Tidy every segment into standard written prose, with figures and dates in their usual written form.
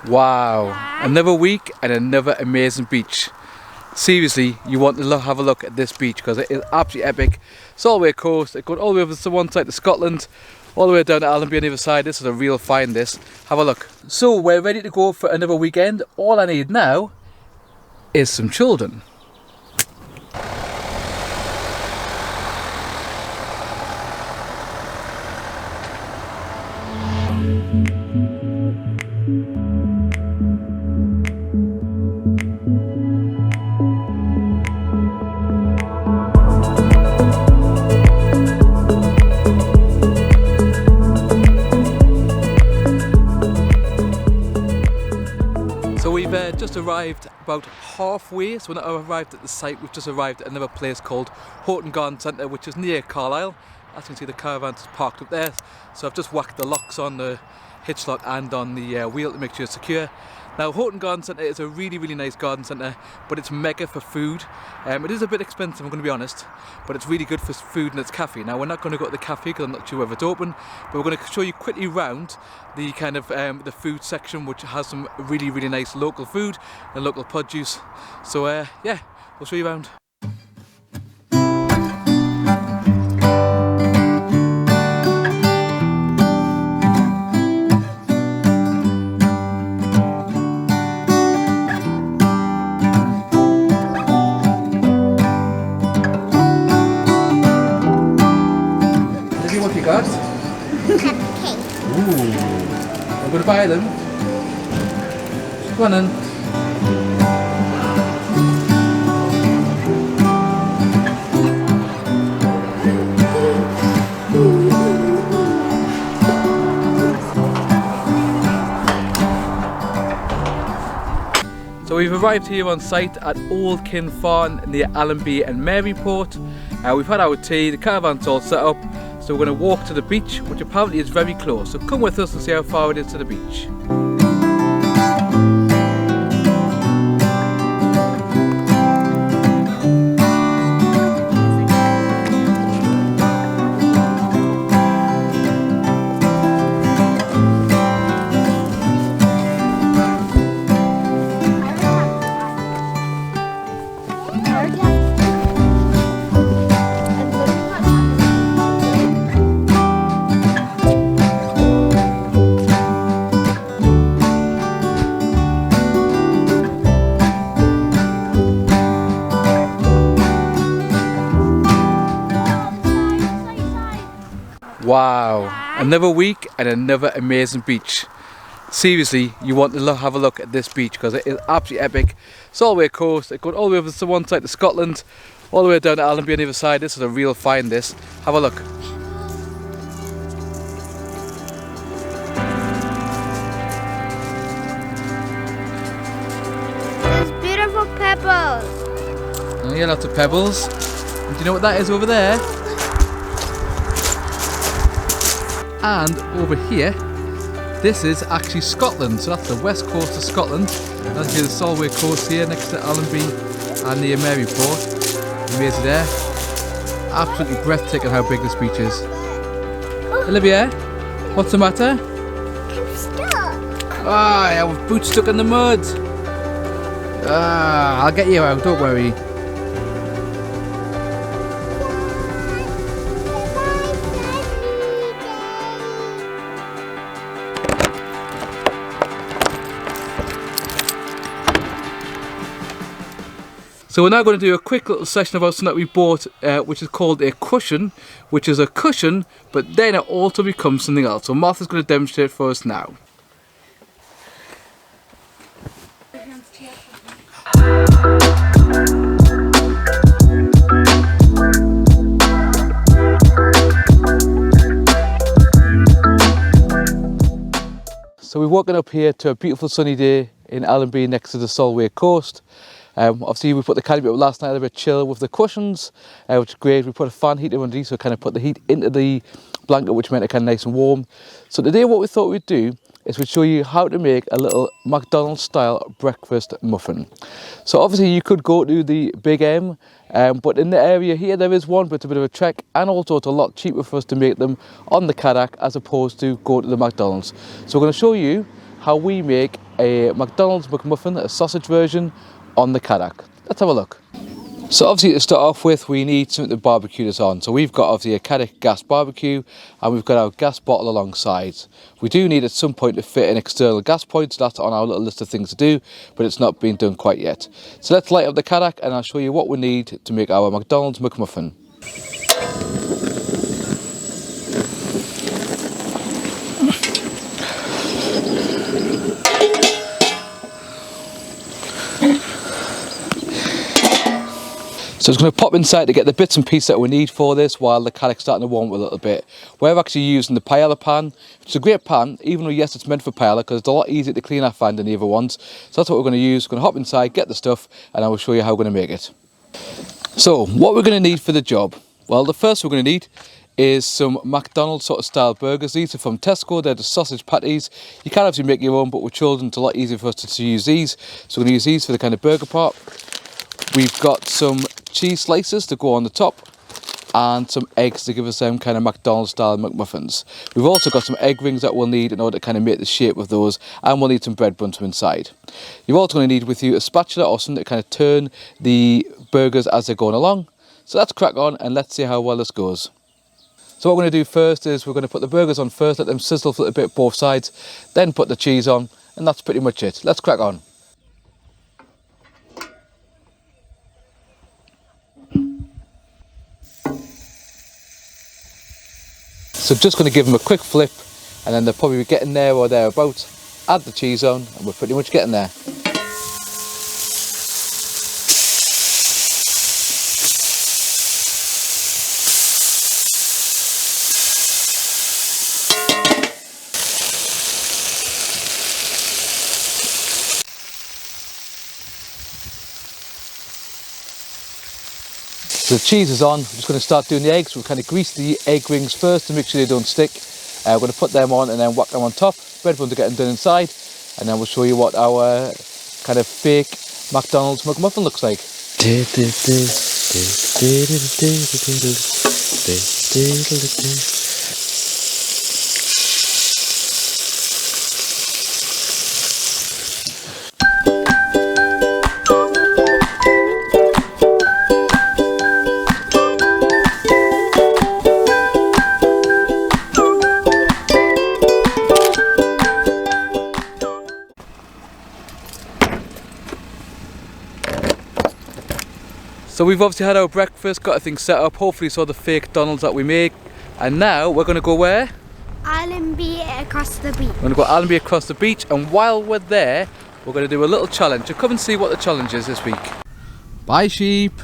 Wow, another week and another amazing beach. Seriously, you want to have a look at this beach because it is absolutely epic. Solway coast, it goes all the way over to one side to Scotland, all the way down to Allonby on the other side. This is a real find, this. Have a look. So we're ready to go for another weekend. All I need now is some children. So we've just arrived about halfway, so we're not arrived at the site, we've just arrived at another place called Horton Garden Centre, which is near Carlisle. As you can see, the caravan is parked up there, so I've just whacked the locks on the hitch lock and on the wheel to make sure it's secure. Now, Horton Garden Centre is a really nice garden centre, but it's mega for food. It is a bit expensive, I'm going to be honest, but it's really good for food and it's cafe. Now, we're not going to go to the cafe because I'm not sure whether it's open, but we're going to show you quickly round the kind of the food section, which has some really nice local food and local produce. So yeah, we'll show you around. What you got? Cupcake. Ooh, I'm going to buy them. Go on then. So we've arrived here on site at Old Kiln Farm near Allenby and Maryport. We've had our tea, the caravan's all set up. So we're going to walk to the beach, which apparently is very close. So come with us and see how far it is to the beach. Wow, another week and another amazing beach. Seriously, you want to have a look at this beach because it is absolutely epic. Solway coast, it goes all the way over to one side to Scotland, all the way down to Allonby on the other side. This is a real find, this. Have a look. There's beautiful pebbles. Oh yeah, lots of pebbles. And do you know what that is over there? And over here, this is actually Scotland, so that's the west coast of Scotland. That's here the Solway coast here next to Allonby and the Maryport. Amazing there. Absolutely breathtaking how big this beach is. Olivia, what's the matter? I'm stuck. Ah, I have boots stuck in the mud. Ah, I'll get you out, don't worry. So we're now going to do a quick little session about something that we bought, which is called a cushion, which is a cushion, but then it also becomes something else. So Martha's going to demonstrate for us now. So we're walking up here to a beautiful sunny day in Allonby next to the Solway coast. Obviously we put the canopy up last night, a bit chill with the cushions, which is great. We put a fan heater underneath, so kind of put the heat into the blanket, which made it kind of nice and warm. So today what we thought we'd do is we'd show you how to make a little McDonald's style breakfast muffin. So obviously you could go to the Big M, but in the area here there is one, but it's a bit of a trek, and also it's a lot cheaper for us to make them on the Caravan as opposed to go to the McDonald's. So we're going to show you how we make a McDonald's McMuffin, a sausage version, on the Carac. Let's have a look. So obviously to start off with, we need something to barbecue this on. So we've got obviously a Carac gas barbecue, and we've got our gas bottle alongside. We do need at some point to fit an external gas point, so that's on our little list of things to do, but it's not been done quite yet. So let's light up the Carac and I'll show you what we need to make our McDonald's McMuffin. So I'm just going to pop inside to get the bits and pieces that we need for this while the Carac's starting to warm up a little bit. We're actually using the paella pan, which is a great pan, even though yes it's meant for paella because it's a lot easier to clean our fan than the other ones. So that's what we're going to use. We're going to hop inside, get the stuff, and I will show you how we're going to make it. So what we're going to need for the job? Well, the first we're going to need is some McDonald's sort of style burgers. These are from Tesco, they're the sausage patties. You can obviously make your own, but with children it's a lot easier for us to use these. So we're going to use these for the kind of burger part. We've got some cheese slices to go on the top and some eggs to give us some kind of McDonald's style McMuffins. We've also got some egg rings that we'll need in order to kind of make the shape of those, and we'll need some bread buns inside. You're also going to need with you a spatula or something to kind of turn the burgers as they're going along. So let's crack on and let's see how well this goes. So what we're going to do first is we're going to put the burgers on first, let them sizzle for a little bit both sides, then put the cheese on, and that's pretty much it. Let's crack on. So just going to give them a quick flip and then they'll probably be getting there or thereabouts. Add the cheese on and we're pretty much getting there. So the cheese is on. I'm just going to start doing the eggs. We'll kind of grease the egg rings first to make sure they don't stick. We're going to put them on and then whack them on top. Bread buns are getting done inside, and then we'll show you what our kind of fake McDonald's McMuffin looks like. So we've obviously had our breakfast, got everything set up, hopefully saw the fake Donalds that we make, and now we're going to go where? Allenby across the beach. We're going to go Allonby across the beach, and while we're there, we're going to do a little challenge. So come and see what the challenge is this week. Bye sheep! Is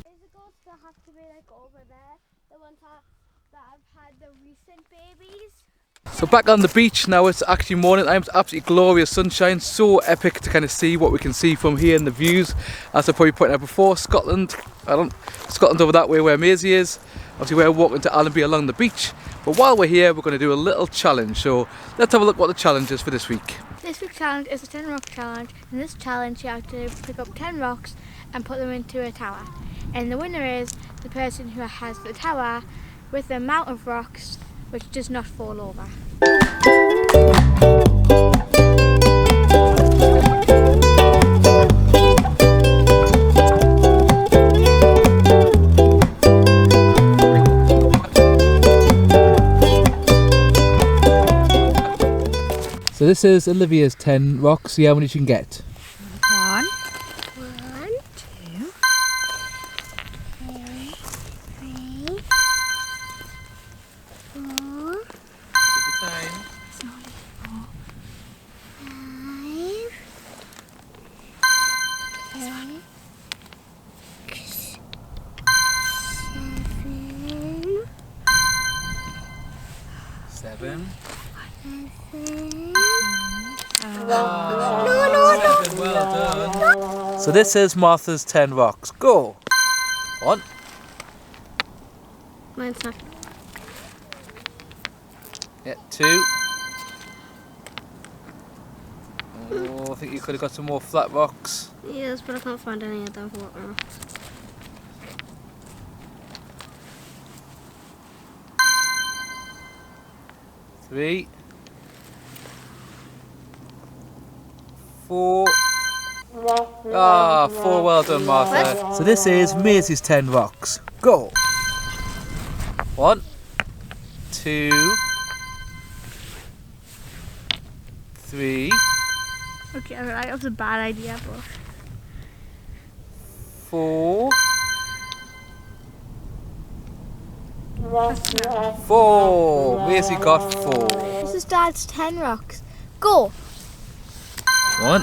it going to have to be like over there? The ones that have had the recent babies? So back on the beach now, it's actually morning time. It's absolutely glorious sunshine, so epic to kind of see what we can see from here in the views. As I probably pointed out before, Scotland over that way where Maisie is. Obviously we're walking to Allonby along the beach, but while we're here we're going to do a little challenge. So let's have a look what the challenge is for this week. This week's challenge is a 10 rock challenge. In this challenge you have to pick up 10 rocks and put them into a tower. And the winner is the person who has the tower with the amount of rocks which does not fall over. So this is Olivia's 10 rocks. See how many she can get. 1, 2, 3, 4, 7. Well done. So this is Martha's 10 rocks. Go. 1. Mine's not. Yeah, 2. Oh, I think you could have got some more flat rocks. Yes, but I can't find any of them. 3. 4. Ah, 4. Well done, Martha. So this is Maisie's 10 rocks. Go. 1, 2, 3. Okay, alright, that was a bad idea, but 4. 4. Maisie got 4. this is Dad's 10 rocks. Go! 1.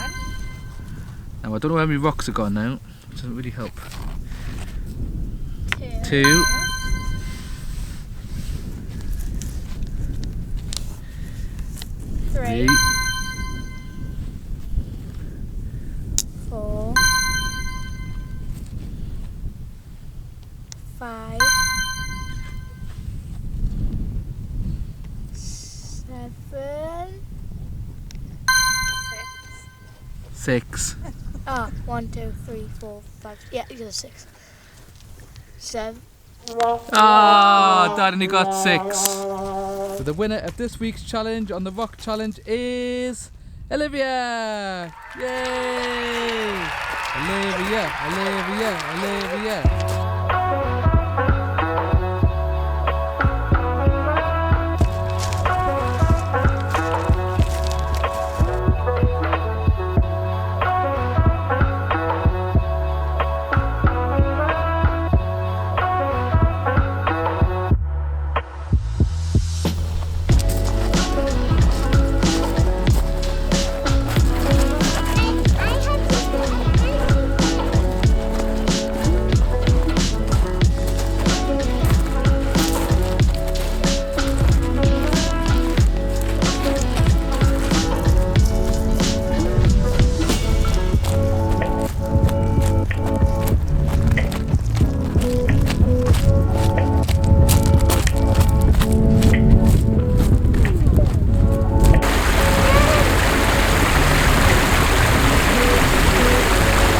Now I don't know how many rocks are gone now. It doesn't really help. 2. 3. 4, 5, 7, 6. oh, 1, 2, 3, 4, 5, yeah, you got 6. 7. Ah, Dad only got 6. So the winner of this week's challenge on the rock challenge is Olivia! Yay! Olivia, Olivia, Olivia.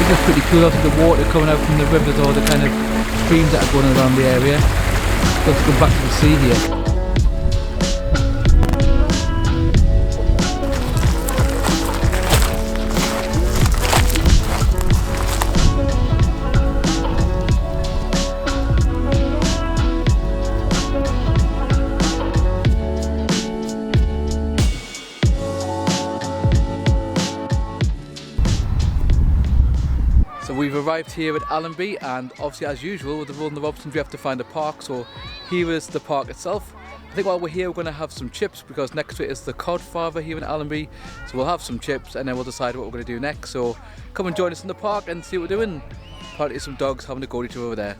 It's pretty cool, obviously the water coming out from the rivers or the kind of streams that are going around the area. Let's go back to the sea here. So we've arrived here at Allonby, and obviously as usual with the Road and the Robsons we have to find a park, so here is the park itself. I think while we're here we're going to have some chips because next to it is the cod farther here in Allonby, so we'll have some chips and then we'll decide what we're going to do next. So come and join us in the park and see what we're doing. Apparently some dogs having a go at each other over there.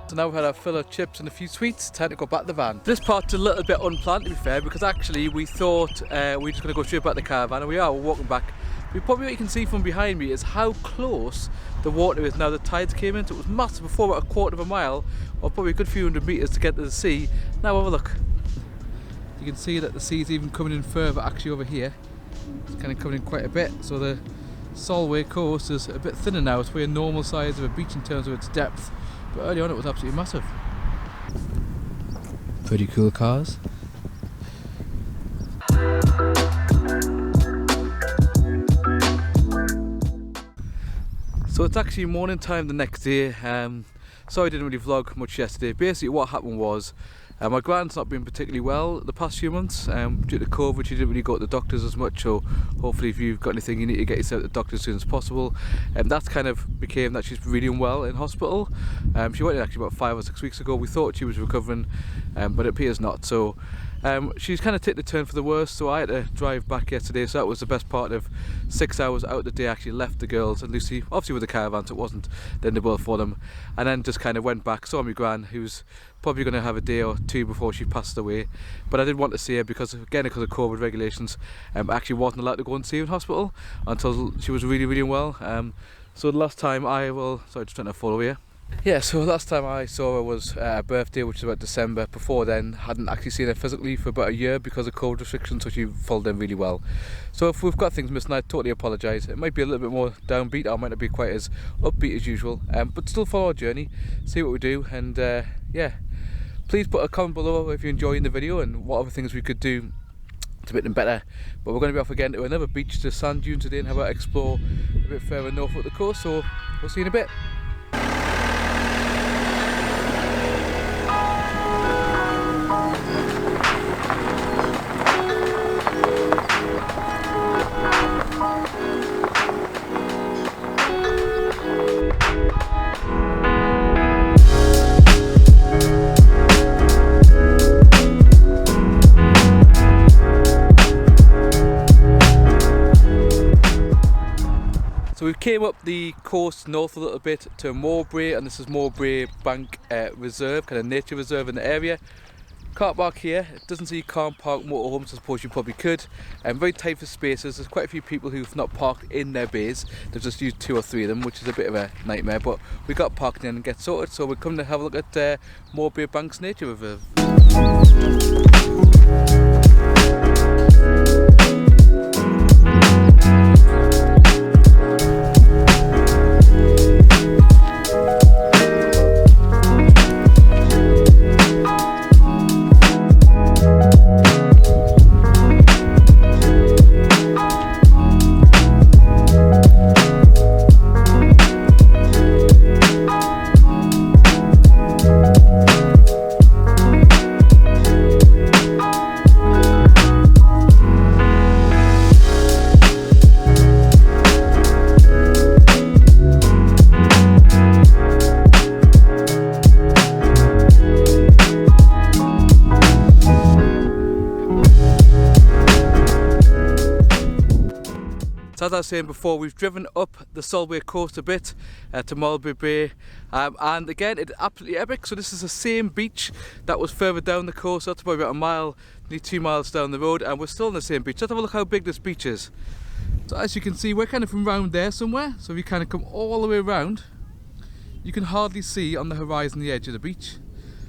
So now we've had our fill of chips and a few sweets, time to go back to the van. This part's a little bit unplanned to be fair, because actually we thought we were just going to go straight back to the caravan, and we're walking back. But probably what you can see from behind me is how close the water is now the tides came in. So it was massive before, about a quarter of a mile, or probably a good few hundred metres to get to the sea. Now have a look. You can see that the sea's even coming in further actually over here. It's kind of coming in quite a bit, so the Solway coast is a bit thinner now. It's way a normal size of a beach in terms of its depth. But early on it was absolutely massive. Pretty cool cars. So it's actually morning time the next day. Sorry I didn't really vlog much yesterday. Basically what happened was my grand's not been particularly well the past few months due to COVID. She didn't really go to the doctors as much, so hopefully if you've got anything you need to get yourself to the doctor as soon as possible. That's kind of became that she's really unwell in hospital. She went in actually about 5 or 6 weeks ago. We thought she was recovering, but it appears not. So she's kind of taken a turn for the worse, so I had to drive back yesterday, so that was the best part of 6 hours out of the day. I actually left the girls and Lucy, obviously with the caravan, so it wasn't the end of the world for them, and then just kind of went back, saw my gran, who's probably going to have a day or two before she passed away, but I didn't want to see her because, again, because of COVID regulations, I actually wasn't allowed to go and see her in hospital until she was really, really unwell. So the last time sorry, just trying to follow here. Yeah, so last time I saw her was her birthday, which was about December. Before then, hadn't actually seen her physically for about a year because of COVID restrictions, so she followed in really well. So if we've got things missing, I totally apologise. It might be a little bit more downbeat, or might not be quite as upbeat as usual, but still follow our journey, see what we do, and yeah. Please put a comment below if you're enjoying the video and what other things we could do to make them better. But we're going to be off again to another beach, to sand dunes today, and have a explore a bit further north up the coast, so we'll see you in a bit. So we came up the coast north a little bit to Mawbray, and this is Mawbray Bank Reserve, kind of nature reserve in the area. Car park here. It doesn't say you can't park motorhomes, I suppose you probably could. Very tight for spaces. There's quite a few people who've not parked in their bays. They've just used 2 or 3 of them, which is a bit of a nightmare. But we got parked in and get sorted, so we're coming to have a look at Mawbray Bank's nature reserve. So as I was saying before, we've driven up the Solway coast a bit to Mawbray Bay, and again it's absolutely epic. So this is the same beach that was further down the coast. That's probably about a mile, nearly 2 miles down the road, and we're still on the same beach. Let's have a look how big this beach is. So as you can see, we're kind of from round there somewhere. So if you kind of come all the way around, you can hardly see on the horizon the edge of the beach.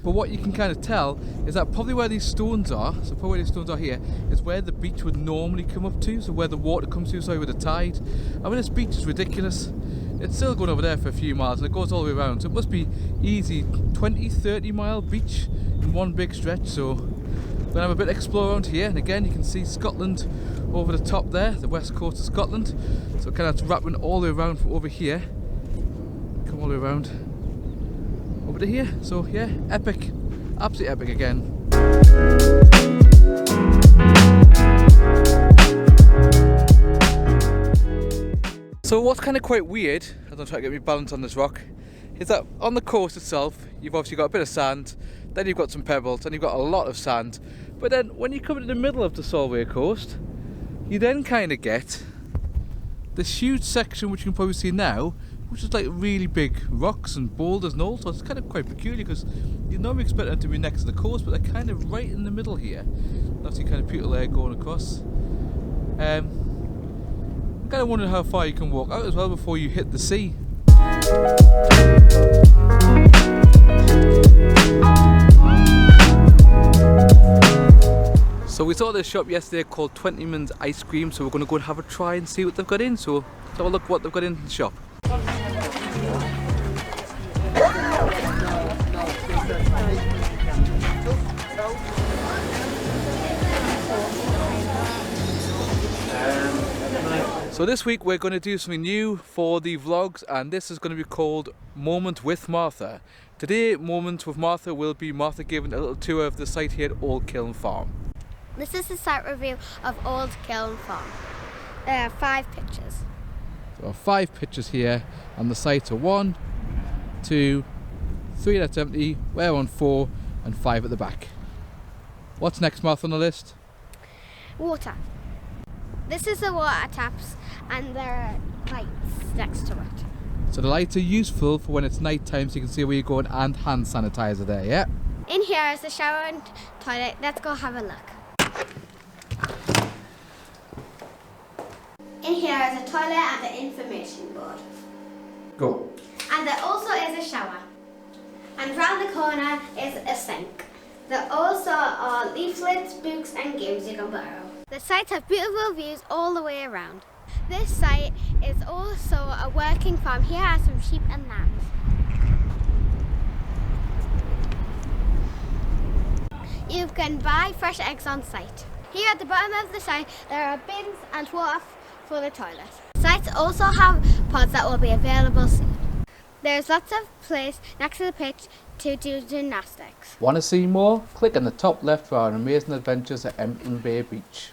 But what you can kind of tell is that probably where these stones are, so probably where these stones are here, is where the beach would normally come up to, so where the water comes to, sorry, with the tide. I mean, this beach is ridiculous. It's still going over there for a few miles, and it goes all the way around, so it must be easy 20-30 mile beach in one big stretch. So we're gonna have a bit of explore around here, and again you can see Scotland over the top there, the west coast of Scotland. So kind of wrapping all the way around from over here, come all the way around over to here. So yeah, epic, absolutely epic again. So what's kind of quite weird, as I'm trying to get my balance on this rock, is that on the coast itself you've obviously got a bit of sand, then you've got some pebbles, then you've got a lot of sand, but then when you come into the middle of the Solway coast, you then kind of get this huge section, which you can probably see now, which is like really big rocks and boulders and all. So it's kind of quite peculiar, because you normally expect them to be next to the coast, but they're kind of right in the middle here. That's kind of beautiful there going across. I'm kind of wondering how far you can walk out as well before you hit the sea. So we saw this shop yesterday called 20 Min's Ice Cream, so we're going to go and have a try and see what they've got in. So let's have a look what they've got in the shop. So this week we're going to do something new for the vlogs, and this is going to be called Moment with Martha. Today, Moment with Martha will be Martha giving a little tour of the site here at Old Kiln Farm. This is the site review of Old Kiln Farm. There are 5 pictures. There are 5 pictures here, and the sites are 1, 2, 3 that's empty, we're on 4, and 5 at the back. What's next, Martha, on the list? Water. This is the water taps, and there are lights next to it. So the lights are useful for when it's night time, so you can see where you're going, and hand sanitizer there, yeah? In here is the shower and toilet. Let's go have a look. In here is a toilet and the information board. Go. And there also is a shower. And round the corner is a sink. There also are leaflets, books and games you can borrow. The sites have beautiful views all the way around. This site is also a working farm. Here are some sheep and lambs. You can buy fresh eggs on site. Here at the bottom of the site there are bins and water for the toilet. Sites also have pods that will be available soon. There's lots of place next to the pitch to do gymnastics. Want to see more? Click on the top left for our amazing adventures at Allonby Beach.